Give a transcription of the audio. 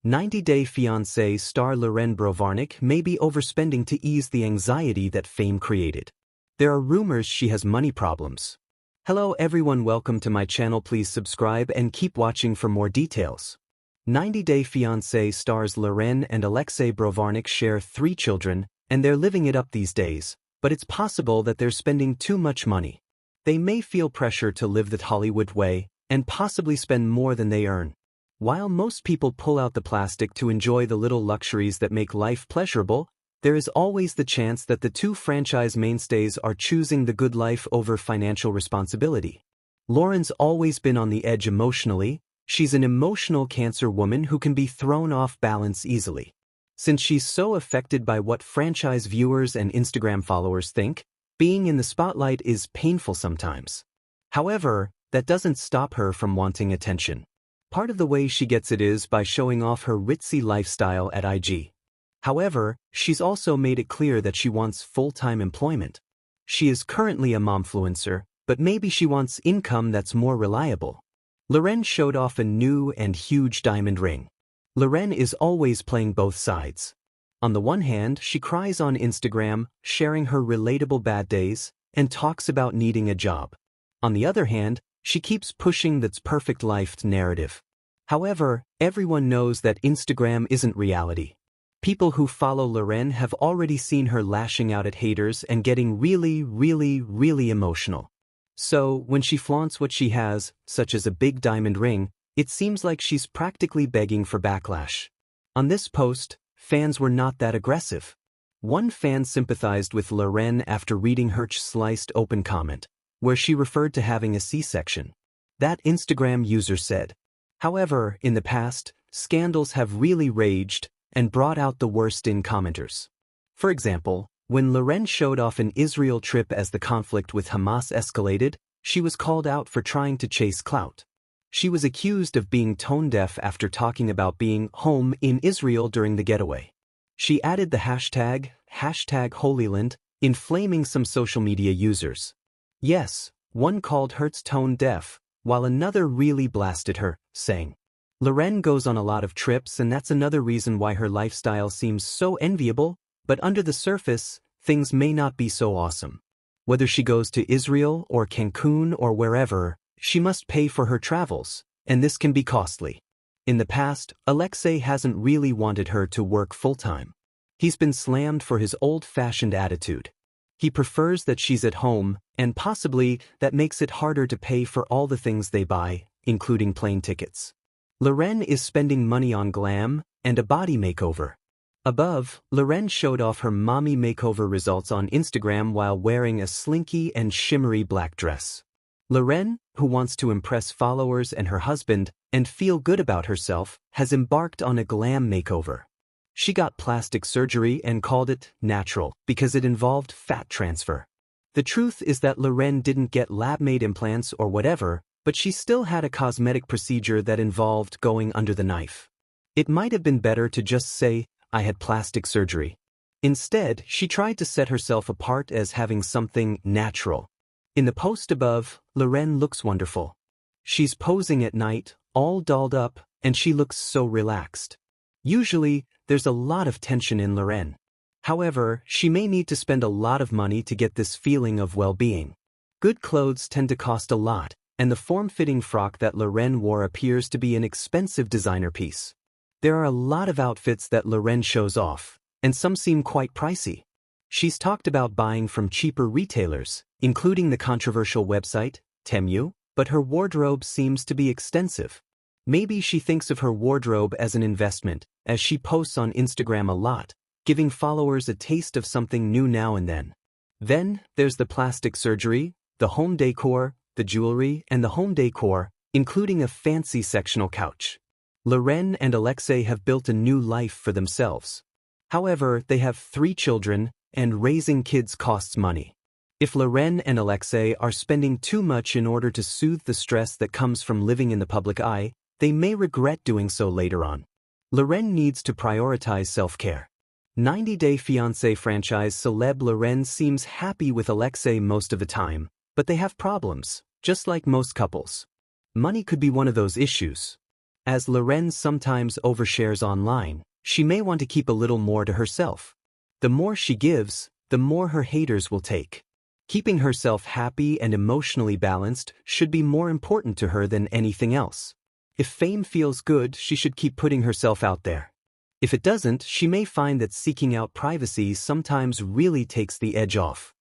90-Day Fiancé star Loren may be overspending to ease the anxiety that fame created. There are rumors she has money problems. Hello everyone, welcome to my channel. Please subscribe and keep watching for more details. 90-Day Fiancé stars Loren and Alexei share 3 children, and they're living it up these days, but it's possible that they're spending too much money. They may feel pressure to live the Hollywood way, and possibly spend more than they earn. While most people pull out the plastic to enjoy the little luxuries that make life pleasurable, there is always the chance that the two franchise mainstays are choosing the good life over financial responsibility. Loren's always been on the edge emotionally. She's an emotional Cancer woman who can be thrown off balance easily. Since she's so affected by what franchise viewers and Instagram followers think, being in the spotlight is painful sometimes. However, that doesn't stop her from wanting attention. Part of the way she gets it is by showing off her ritzy lifestyle at IG. However, she's also made it clear that she wants full-time employment. She is currently a momfluencer, but maybe she wants income that's more reliable. Loren showed off a new and huge diamond ring. Loren is always playing both sides. On the one hand, she cries on Instagram, sharing her relatable bad days, and talks about needing a job. On the other hand, she keeps pushing that perfect life narrative. However, everyone knows that Instagram isn't reality. People who follow Loren have already seen her lashing out at haters and getting really emotional. So, when she flaunts what she has, such as a big diamond ring, it seems like she's practically begging for backlash. On this post, fans were not that aggressive. One fan sympathized with Loren after reading her sliced open comment, where she referred to having a C-section. That Instagram user said. However, in the past, scandals have really raged and brought out the worst in commenters. For example, when Loren showed off an Israel trip as the conflict with Hamas escalated, she was called out for trying to chase clout. She was accused of being tone-deaf after talking about being home in Israel during the getaway. She added the hashtag #Holyland, inflaming some social media users. Yes, one called her tone-deaf, while another really blasted her, saying, Loren goes on a lot of trips and that's another reason why her lifestyle seems so enviable, but under the surface, things may not be so awesome. Whether she goes to Israel or Cancun or wherever, she must pay for her travels, and this can be costly. In the past, Alexei hasn't really wanted her to work full-time. He's been slammed for his old-fashioned attitude. He prefers that she's at home, and possibly that makes it harder to pay for all the things they buy, including plane tickets. Loren is spending money on glam and a body makeover. Above, Loren showed off her mommy makeover results on Instagram while wearing a slinky and shimmery black dress. Loren, who wants to impress followers and her husband and feel good about herself, has embarked on a glam makeover. She got plastic surgery and called it natural because it involved fat transfer. The truth is that Loren didn't get lab-made implants or whatever, but she still had a cosmetic procedure that involved going under the knife. It might have been better to just say, I had plastic surgery. Instead, she tried to set herself apart as having something natural. In the post above, Loren looks wonderful. She's posing at night, all dolled up, and she looks so relaxed. Usually, there's a lot of tension in Loren. However, she may need to spend a lot of money to get this feeling of well-being. Good clothes tend to cost a lot, and the form-fitting frock that Loren wore appears to be an expensive designer piece. There are a lot of outfits that Loren shows off, and some seem quite pricey. She's talked about buying from cheaper retailers, including the controversial website, Temu, but her wardrobe seems to be extensive. Maybe she thinks of her wardrobe as an investment, as she posts on Instagram a lot, giving followers a taste of something new now and then. Then, there's the plastic surgery, the home decor, the jewelry, and the home decor, including a fancy sectional couch. Loren and Alexei have built a new life for themselves. However, they have 3 children, and raising kids costs money. If Loren and Alexei are spending too much in order to soothe the stress that comes from living in the public eye, they may regret doing so later on. Loren needs to prioritize self-care. 90-Day Fiancé franchise celeb Loren seems happy with Alexei most of the time, but they have problems, just like most couples. Money could be one of those issues. As Loren sometimes overshares online, she may want to keep a little more to herself. The more she gives, the more her haters will take. Keeping herself happy and emotionally balanced should be more important to her than anything else. If fame feels good, she should keep putting herself out there. If it doesn't, she may find that seeking out privacy sometimes really takes the edge off.